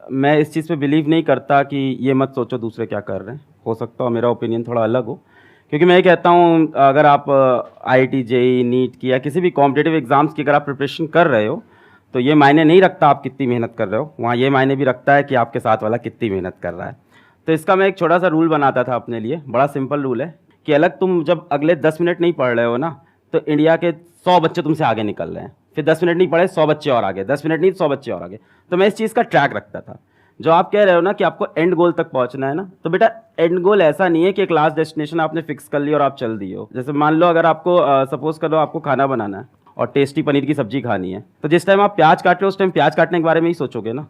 मैं इस चीज़ पे बिलीव नहीं करता कि ये मत सोचो दूसरे क्या कर रहे हैं। हो सकता हो मेरा ओपिनियन थोड़ा अलग हो, क्योंकि मैं ये कहता हूँ अगर आप आईआईटी जेईई नीट की या किसी भी कॉम्पिटिटिव एग्जाम्स की अगर आप प्रिपरेशन कर रहे हो तो ये मायने नहीं रखता आप कितनी मेहनत कर रहे हो, वहाँ ये मायने भी रखता है कि आपके साथ वाला कितनी मेहनत कर रहा है। तो इसका मैं एक छोटा सा रूल बनाता था अपने लिए, बड़ा सिंपल रूल है कि अलग तुम जब अगले 10 मिनट नहीं पढ़ रहे हो ना तो इंडिया के 100 बच्चे तुमसे आगे निकल रहे हैं, फिर 10 मिनट नहीं पढ़े 100 बच्चे और आगे, 10 मिनट नहीं 100 बच्चे और आगे। तो मैं इस चीज़ का ट्रैक रखता था। जो आप कह रहे हो ना कि आपको एंड गोल तक पहुंचना है ना, तो बेटा एंड गोल ऐसा नहीं है कि एक लास्ट डेस्टिनेशन आपने फिक्स कर ली और आप चल दिए हो। जैसे मान लो अगर आपको सपोज कर लो आपको खाना बनाना है और टेस्टी पनीर की सब्जी खानी है, तो जिस टाइम आप प्याज काट रहे हो उस टाइम प्याज काटने के बारे में ही सोचोगे ना,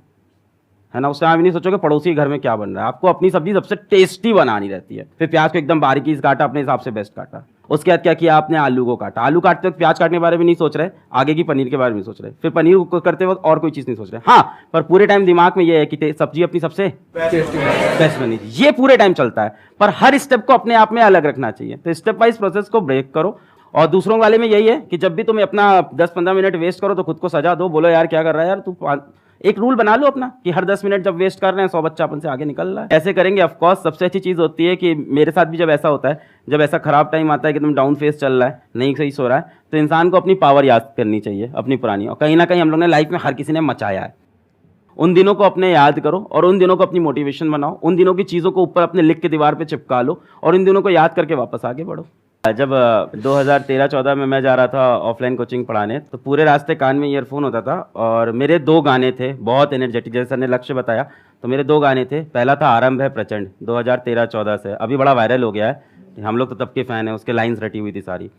है ना। उस टाइम आप नहीं सोचोगे पड़ोसी के घर में क्या बन रहा है। आपको अपनी सब्जी सबसे टेस्टी बनानी रहती है। फिर प्याज को एकदम बारीकी से काटा, अपने हिसाब से बेस्ट काटा। उसके बाद क्या किया आपने, आलू को काटा। आलू काटते वक्त प्याज काटने के बारे में नहीं सोच रहे, आगे की पनीर के बारे में सोच रहे। फिर पनीर को करते वक्त और कोई चीज़ नहीं सोच रहे। हाँ, पर पूरे टाइम दिमाग में ये है कि सब्जी अपनी सबसे बेस्ट बनी थी, ये पूरे टाइम चलता है। पर हर स्टेप को अपने आप में अलग रखना चाहिए। तो स्टेप वाइज प्रोसेस को ब्रेक करो। और दूसरों वाले में यही है कि जब भी तुम अपना 10-15 मिनट वेस्ट करो तो खुद को सजा दो, बोलो यार क्या कर रहा है यार तू। एक रूल बना लो अपना कि हर 10 मिनट जब वेस्ट कर रहे हैं 100 बच्चा अपन से आगे निकल रहा है। ऐसे करेंगे ऑफ कोर्स सबसे अच्छी चीज़ होती है कि मेरे साथ भी जब ऐसा होता है, जब ऐसा खराब टाइम आता है कि तुम डाउन फेस चल रहा है, नहीं सही सो रहा है, तो इंसान को अपनी पावर याद करनी चाहिए, अपनी पुरानी। और कहीं ना कहीं हम लोग ने लाइफ में हर किसी ने मचाया है, उन दिनों को अपने याद करो और उन दिनों को अपनी मोटिवेशन बनाओ। उन दिनों की चीज़ों को ऊपर अपने लिख के दीवार पे चिपका लो और इन दिनों को याद करके वापस आगे बढ़ो। जब 2013-14 में मैं जा रहा था ऑफलाइन कोचिंग पढ़ाने, तो पूरे रास्ते कान में ईयरफोन होता था और मेरे 2 गाने थे बहुत एनर्जेटिक, जैसे सर ने लक्ष्य बताया। तो मेरे 2 गाने थे। पहला था आरंभ है प्रचंड, 2013-14 से, अभी बड़ा वायरल हो गया है, हम लोग तो तब के फ़ैन हैं, उसके लाइन्स रटी हुई थी सारी।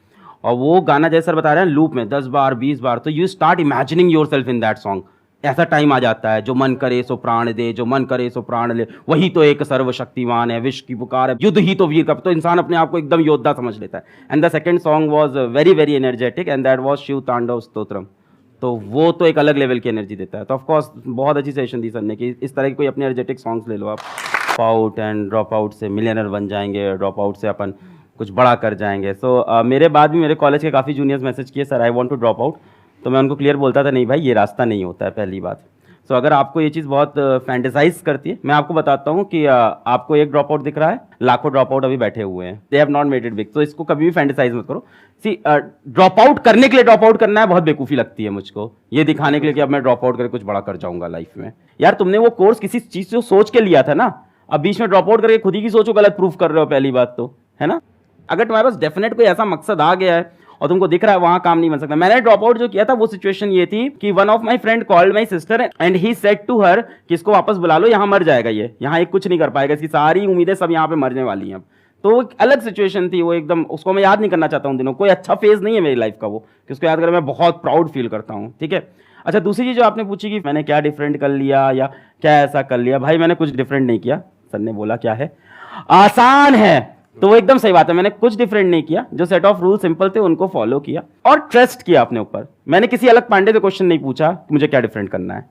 और वो गाना जैसे सर बता रहे हैं लूप में 10 बार 20 बार, तो you start imagining your self in that song. ऐसा टाइम आ जाता है, जो मन करे सो प्राण दे, जो मन करे सो प्राण ले, वही तो एक सर्वशक्तिमान है, विश्व की पुकार है, युद्ध ही तो वीर का। तो इंसान अपने आप को एकदम योद्धा समझ लेता है। And the second song was very very energetic and that was Shiv Tandav Stotram. तो वो तो एक अलग लेवल की एनर्जी देता है। तो ऑफकोर्स बहुत अच्छी सेशन दी सर ने कि इस तरह की कोई अपने एनर्जेटिक सॉन्ग्स ले लो आप। आउट एंड ड्रॉप आउट से मिलियनर बन जाएंगे, ड्रॉप आउट से अपन कुछ बड़ा कर जाएंगे। सो मेरे बाद भी मेरे कॉलेज के काफ़ी जूनियर्स मैसेज किए, sir I want to drop out. तो मैं उनको क्लियर बोलता था नहीं भाई ये रास्ता नहीं होता है, पहली बात। सो अगर आपको ये चीज़ बहुत फैंटेसाइज करती है, मैं आपको बताता हूँ कि आपको एक ड्रॉप आउट दिख रहा है, लाखों ड्रॉप आउट अभी बैठे हुए हैं, they have not made it big. तो इसको कभी भी फैंटेसाइज मत करो। सी ड्रॉप आउट करने के लिए ड्रॉप आउट करना है बहुत बेवकूफ़ी लगती है मुझको, ये दिखाने के लिए कि अब मैं ड्रॉप आउट करके कुछ बड़ा कर जाऊंगा लाइफ में। यार तुमने वो कोर्स किसी चीज़ से सोच के लिया था ना, अब बीच में ड्रॉप आउट करके खुद ही की सोचो गलत प्रूफ कर रहे हो, पहली बात तो, है ना। अगर तुम्हारे पास डेफिनेट कोई ऐसा मकसद आ गया है और तुमको दिख रहा है वहां काम नहीं बन सकता। मैंने ड्रॉप आउट जो किया था वो सिचुएशन ये थी कि one of my friend called my sister and he said to her कि इसको वापस बुला लो, यहाँ मर जाएगा, ये यहाँ एक कुछ नहीं कर पाएगा, इसकी सारी उम्मीदें सब यहाँ पे मरने वाली हैं अब। तो एक अलग सिचुएशन थी वो, एकदम उसको मैं याद नहीं करना चाहता हूँ दिनों। कोई अच्छा फेज नहीं है मेरी लाइफ का वो कि उसको याद कर मैं बहुत प्राउड फील करता हूँ, ठीक है। अच्छा, दूसरी चीज़ जो आपने पूछी कि मैंने क्या डिफरेंट कर लिया या क्या ऐसा कर लिया, भाई मैंने कुछ डिफरेंट नहीं किया। सर ने बोला क्या है आसान है, तो वो एकदम सही बात है, मैंने कुछ डिफरेंट नहीं किया। जो सेट ऑफ रूल सिंपल थे उनको फॉलो किया और ट्रस्ट किया अपने ऊपर। मैंने किसी अलग पांडे से क्वेश्चन नहीं पूछा कि मुझे क्या डिफरेंट करना है,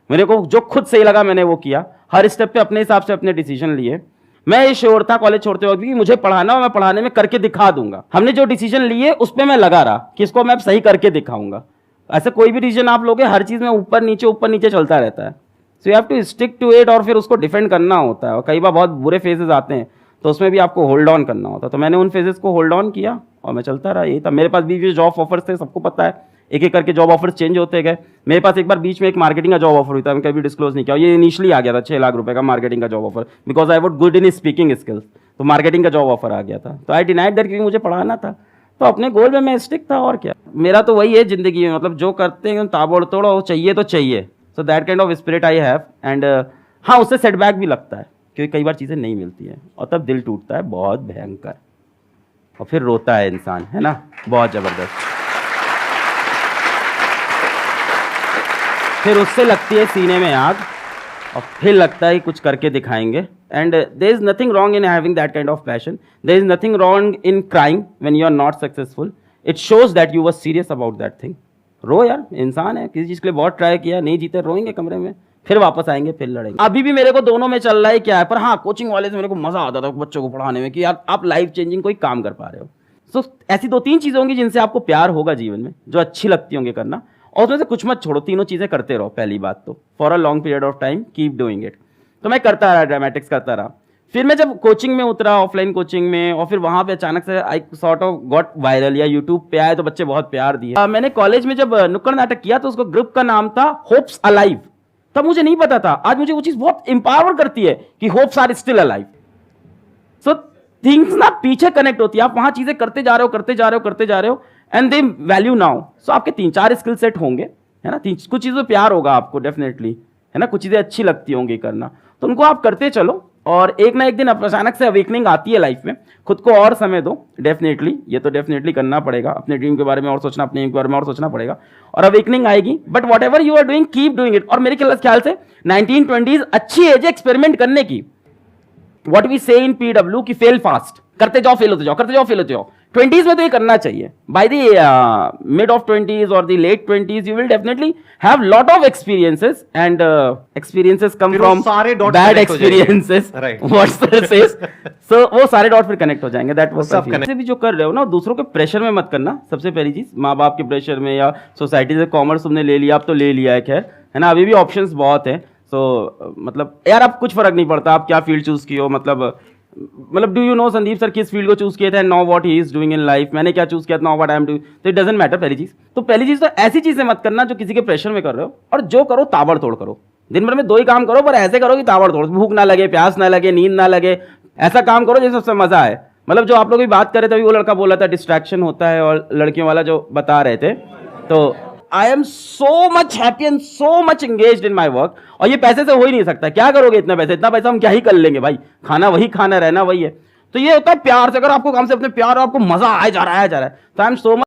मेरे को जो खुद सही लगा मैंने वो किया। हर स्टेप पे अपने हिसाब से अपने डिसीजन लिए। मैं ये श्योर था कॉलेज छोड़ते वक्त कि मुझे पढ़ाना और मैं पढ़ाने में करके दिखा दूंगा। हमने जो डिसीजन लिए उस पर मैं लगा रहा कि इसको मैं सही करके दिखाऊंगा। ऐसा कोई भी डिसीजन आप लोगे, हर चीज में ऊपर नीचे चलता रहता है। So you have to stick to it और फिर उसको डिफेंड करना होता है। और कई बार बहुत बुरे फेजेस आते हैं तो उसमें भी आपको होल्ड ऑन करना होता है। तो मैंने उन फेजेस को होल्ड ऑन किया और मैं चलता रहा। यही था। मेरे पास भी जॉब ऑफर्स थे, सबको पता है, एक एक करके जॉब ऑफर्स चेंज होते गए। मेरे पास एक बार बीच में एक मार्केटिंग का जॉब ऑफर हुआ था, मैं कभी डिस्क्लोज नहीं किया। ये इनिशियली आ गया था 6 लाख रुपए का मार्केटिंग का job offer, because I was good in speaking skills. तो मार्केटिंग का जॉब ऑफर आ गया था, तो आई डिनाइड दैट क्योंकि मुझे पढ़ाना था। तो अपने गोल में मैं स्टिक था। और क्या, मेरा तो वही है जिंदगी में, मतलब जो करते हैं ताबड़ तोड़ चाहिए तो चाहिए। So that kind of spirit I have. And हाँ, उससे सेटबैक भी लगता है क्योंकि कई बार चीज़ें नहीं मिलती हैं और तब दिल टूटता है बहुत भयंकर, और फिर रोता है इंसान, है ना, बहुत ज़बरदस्त। फिर उससे लगती है सीने में आग और फिर लगता है कुछ करके दिखाएंगे। And there is nothing wrong in having that kind of passion. There is nothing wrong in crying when you are not successful. It shows that you were serious about that thing. रो यार, इंसान है, किसी चीज़ के लिए बहुत try किया, नहीं जीते, रोएंगे कमरे में, फिर वापस आएंगे, फिर लड़ेंगे। अभी भी मेरे को दोनों में चल रहा है क्या है। पर हाँ, कोचिंग वाले से मेरे को मजा आता था बच्चों को पढ़ाने में कि यार आप लाइफ चेंजिंग कोई काम कर पा रहे हो। सो ऐसी 2-3 चीज़ें होंगी जिनसे आपको प्यार होगा जीवन में, जो अच्छी लगती होंगी करना, और उसमें से कुछ मत छोड़ो, तीनों चीजें करते रहो। पहली बात तो for a long period of time keep doing it. तो मैं करता रहा, ड्रामेटिक्स करता रहा। फिर मैं जब कोचिंग में उतरा, ऑफलाइन कोचिंग में, और फिर वहां पे अचानक से I sort of got viral, या यूट्यूब पे आए तो बच्चे बहुत प्यार दिए। मैंने कॉलेज में जब नुक्कड़ नाटक किया तो उसको ग्रुप का नाम था होप्स अलाइव। तब मुझे नहीं पता था, आज मुझे वो चीज बहुत इंपावर करती है कि hopes are still alive. So things ना पीछे कनेक्ट होती है, आप वहां चीजें करते जा रहे हो, करते जा रहे हो, करते जा रहे हो, एंड दे वैल्यू नाउ। सो आपके 3-4 स्किल सेट होंगे, है ना, कुछ चीजों प्यार होगा आपको डेफिनेटली, है ना, कुछ चीजें अच्छी लगती होंगी करना, तो उनको आप करते चलो, और एक ना एक दिन अचानक से अवेकनिंग आती है लाइफ में। खुद को और समय दो, डेफिनेटली, ये तो डेफिनेटली करना पड़ेगा, अपने ड्रीम के बारे में और सोचना, अपने एम के बारे में और सोचना पड़ेगा, और अवेकनिंग आएगी। But whatever you are doing keep doing it. और मेरे ख्याल से 1920s अच्छी एज है एक्सपेरिमेंट करने की। व्हाट वी से इन पीडब्ल्यू की फेल फास्ट, करते जाओ, फेल होते जाओ, करते जाओ, फेल होते जाओ। 20s में तो ये करना चाहिए। By the mid of 20s और the late 20s you will definitely have lot of experiences, and experiences come from bad experiences, what's the says. So वो सारे डॉट फिर कनेक्ट हो जाएंगे। दैट वाज सब। भी जो कर रहे हो ना, दूसरों के प्रेशर में मत करना। सबसे पहली चीज, माँ बाप के प्रेशर में या सोसाइटी से कॉमर्स तुमने ले लिया, अब तो ले लिया है, खैर, है ना, अभी भी ऑप्शंस बहुत है। सो मतलब यार अब कुछ फर्क नहीं पड़ता आप क्या फील्ड चूज की हो। मतलब do you know Sandeep sir किस फील्ड को चूज किया था, know what he is doing in life, मैंने क्या चूज किया था, know what I am doing, तो इट डजंट मैटर। पहली चीज तो ऐसी चीजें मत करना जो किसी के प्रेशर में कर रहे हो, और जो करो ताबड़तोड़ करो। दिन भर में 2 ही काम करो, पर ऐसे करो कि ताबड़तोड़, भूख ना लगे, प्यास ना लगे, नींद ना लगे, ऐसा काम करो जिससे सबसे मजा आए। मतलब जो आप लोग भी बात कर रहे थे अभी, वो लड़का बोला था डिस्ट्रैक्शन होता है, और लड़कियों वाला जो बता रहे थे, तो I am so much happy and so much engaged in my work. और ये पैसे से हो ही नहीं सकता। क्या करोगे इतना पैसा हम क्या ही कर लेंगे भाई, खाना वही खाना, रहना वही है। तो ये होता है प्यार से, अगर आपको काम से अपने प्यार, आपको मजा आ जा रहा है, तो आई एम सो मच